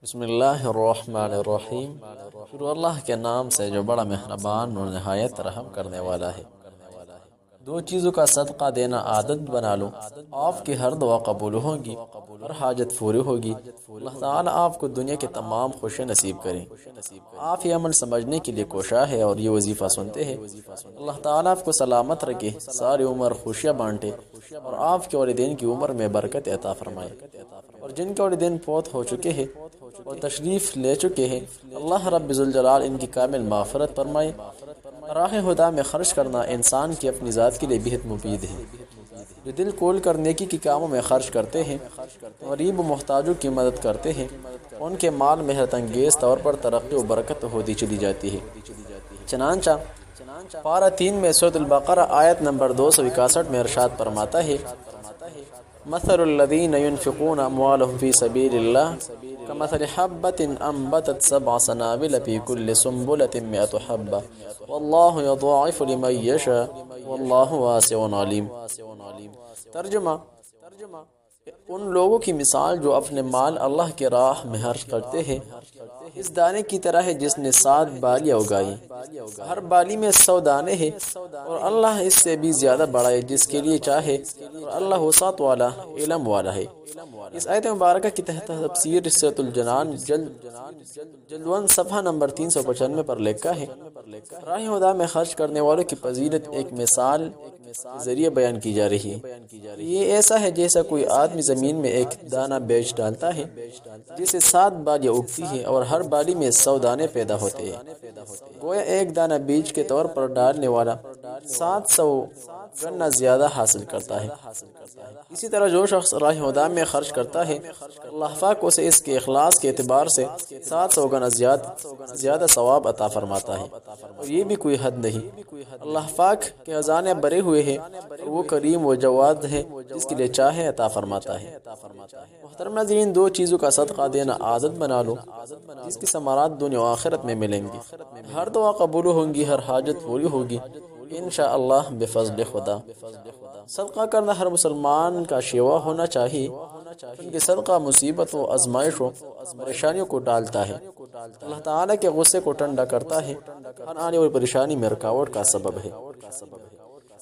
بسم اللہ الرحمن الرحیم۔ شروع اللہ کے نام سے جو بڑا مہربان اور نہایت رحم کرنے والا ہے۔ دو چیزوں کا صدقہ دینا عادت بنا لو، آپ کی ہر دعا قبول ہوگی، ہر حاجت پوری ہوگی۔ اللہ تعالیٰ آپ کو دنیا کے تمام خوشی نصیب کریں۔ آپ یہ عمل سمجھنے کے لیے کوشاں ہے اور یہ وظیفہ سنتے ہیں۔ اللہ تعالیٰ آپ کو سلامت رکھے، ساری عمر خوشیاں بانٹے اور آپ کے والدین کی عمر میں برکت عطا فرمائے، اور جن کے والدین فوت ہو چکے ہیں اور تشریف لے چکے ہیں، اللہ رب ذوالجلال ان کی کامل مغفرت فرمائے۔ راہ خدا میں خرچ کرنا انسان کی اپنی ذات کے لیے بہت مفید ہے۔ جو دل کھول کر نیکی کے کاموں میں خرچ کرتے ہیں، غریب و محتاجوں کی مدد کرتے ہیں، ان کے مال میں حیرت انگیز طور پر ترقی و برکت ہوتی چلی جاتی ہے۔ چنانچہ پارہ 3 میں سورۃ البقرہ آیت نمبر 261 میں ارشاد فرماتا ہے: مثل الذین ينفقون اموالهم فی سبیل اللہ كمثل حبة انبتت 7 سنابل في كل سنبلة 100 حبة واللہ یضاعف لمن یشاء واللہ واسع علیم۔ ترجمہ: ان لوگوں کی مثال جو اپنے مال اللہ کی راہ میں خرچ کرتے ہیں اس دانے کی طرح ہے جس نے 7 بالیاں اگائی، ہر بالی میں 100 دانے ہیں، اور اللہ اس سے بھی زیادہ بڑھائے جس کے لیے چاہے، اور اللہ وسعت والا، علم والا ہے۔ اس آیت مبارکہ کی تحت تفسیر سورۃ الجنان جلد 1 صفحہ نمبر 395 پر لکھا ہے: راہ خدا میں خرچ کرنے والوں کی فضیلت ایک مثال کے ذریعے بیان کی جا رہی ہے۔ یہ ایسا ہے جیسا کوئی آدمی زمین میں ایک دانہ بیج ڈالتا ہے جسے 7 بالیاں اگتی ہیں اور ہر بالی میں 100 دانے پیدا ہوتے ہیں۔ گویا ایک دانہ بیج کے طور پر ڈالنے والا 700 گنا زیادہ حاصل کرتا ہے۔ اسی طرح جو شخص راہ خدا میں خرچ کرتا ہے، اللہ پاک اسے اس کے اخلاص کے اعتبار سے 700 گنا زیادہ ثواب عطا فرماتا ہے، اور یہ بھی کوئی حد نہیں۔ اللہ پاک کے خزانے بھرے ہوئے ہیں اور وہ کریم و جواد ہے، جس کے لیے چاہے عطا فرماتا ہے۔ محترم ناظرین، دو چیزوں کا صدقہ دینا عادت بنا لو، جس کی ثمرات دنیا و آخرت میں ملیں گی۔ ہر دعا قبول ہوں گی، ہر حاجت پوری ہوگی انشاءاللہ بفضل خدا۔ صدقہ کرنا ہر مسلمان کا شیوا ہونا چاہیے، کیونکہ صدقہ مصیبت و آزمائش و پریشانیوں کو ڈالتا ہے، اللہ تعالیٰ کے غصے کو ٹھنڈا کرتا ہے، ہر آنے والی پریشانی میں رکاوٹ کا سبب ہے۔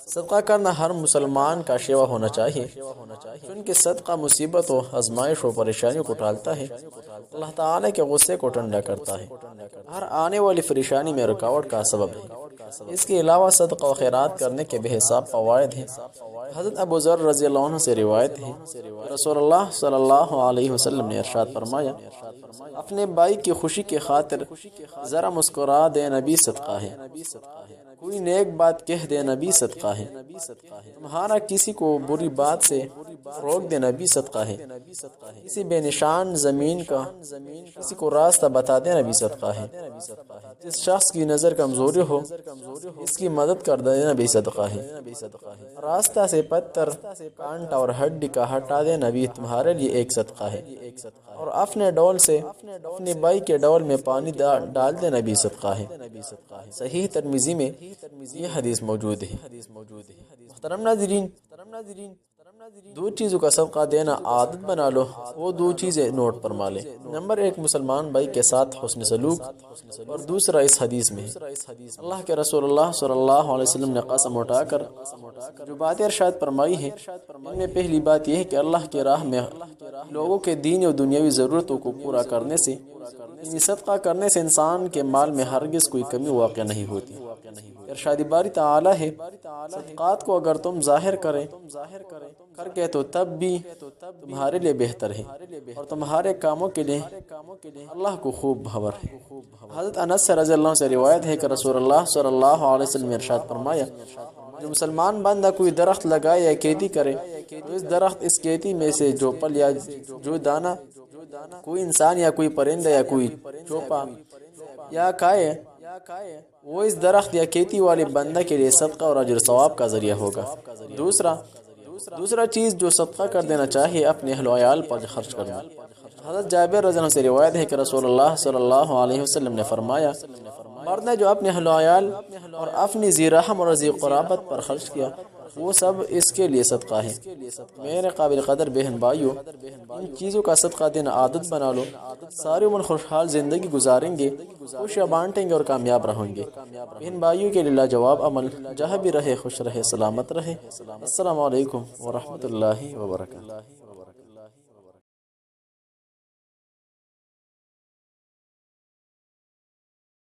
صدقہ کرنا ہر مسلمان کا شیوا ہونا چاہیے، کیونکہ صدقہ مصیبت و آزمائش و پریشانیوں کو ٹالتا ہے، اللہ تعالیٰ کے غصے کو ٹھنڈا کرتا ہے، ہر آنے والی پریشانی میں رکاوٹ کا سبب ہے۔ اس کے علاوہ صدقہ و خیرات کرنے کے بے حساب فوائد ہیں۔ حضرت ابو ذر رضی اللہ عنہ سے روایت ہے، رسول اللہ صلی اللہ علیہ وسلم نے ارشاد فرمایا: اپنے بھائی کی خوشی کی خاطر ذرا مسکرا دینا بھی صدقہ ہے، کوئی نیک بات کہہ دینا بھی صدقہ ہے، تمہارا کسی کو بری بات سے روک دینا بھی صدقہ ہے، کسی بے نشان زمین کا کسی کو راستہ بتا دینا بھی صدقہ ہے، جس شخص کی نظر کمزوری ہو اس کی مدد کر دینا بھی صدقہ ہے، راستہ سے پتھر، کانٹا اور ہڈی کا ہٹا دینا بھی تمہارے لیے ایک صدقہ ہے، اور اپنے ڈول سے اپنے بھائی کے ڈول میں پانی ڈال دینا بھی صدقہ ہے۔ صحیح ترمذی میں یہ حدیث موجود ہے۔ محترم ناظرین، دو چیزوں کا صدقہ دینا عادت بنا لو، وہ دو چیزیں نوٹ فرما لیں۔ نمبر 1 مسلمان بھائی کے ساتھ حسن سلوک، اور دوسرا اس حدیث میں ہے۔ اللہ کے رسول اللہ صلی اللہ علیہ وسلم نے قسم اٹھا کر جو باتیں ارشاد فرمائی ہیں، ان میں پہلی بات یہ ہے کہ اللہ کی راہ میں لوگوں کے دینی اور دنیاوی ضرورتوں کو پورا کرنے سے، یعنی صدقہ کرنے سے انسان کے مال میں ہرگز کوئی کمی واقع نہیں ہوتی۔ ارشاد باری تعالی ہے: صدقات کو اگر تم ظاہر کر کے تو تب بھی تمہارے لیے بہتر ہے، اور تمہارے کاموں کے لیے اللہ کو خوب خبر ہے۔ حضرت انس رضی اللہ عنہ سے روایت ہے کہ رسول اللہ صلی اللہ علیہ وسلم نے ارشاد فرمایا: جو مسلمان بندہ کوئی درخت لگائے یا کھیتی کرے تو اس درخت اس کھیتی میں سے جو پھل یا جو دانہ کوئی انسان یا کوئی پرندہ یا کوئی چوپا یا کھائے، وہ اس درخت یا کھیتی والے بندہ کے لیے صدقہ اور اجر ثواب کا ذریعہ ہوگا۔ دوسرا چیز جو صدقہ کر دینا چاہیے، اپنے اہل و عیال پر خرچ کرنا۔ حضرت جابر رضی اللہ عنہ سے روایت ہے کہ رسول اللہ صلی اللہ علیہ وسلم نے فرمایا: مرد نے جو اپنے اہل و عیال اور اپنی ذی رحم اور ذی قرابت پر خرچ کیا، وہ سب اس کے لیے صدقہ ہے۔ میرے قابل قدر بہن بھائیوں، ان چیزوں کا صدقہ دینا عادت بنا لو، ساری عمر خوشحال زندگی گزاریں گے، خوشیاں بانٹیں گے اور کامیاب رہیں گے۔ بہن بھائیوں کے لیے لاجواب عمل، جہاں بھی رہے خوش رہے، سلامت رہے۔ السلام علیکم ورحمۃ اللہ وبرکاتہ۔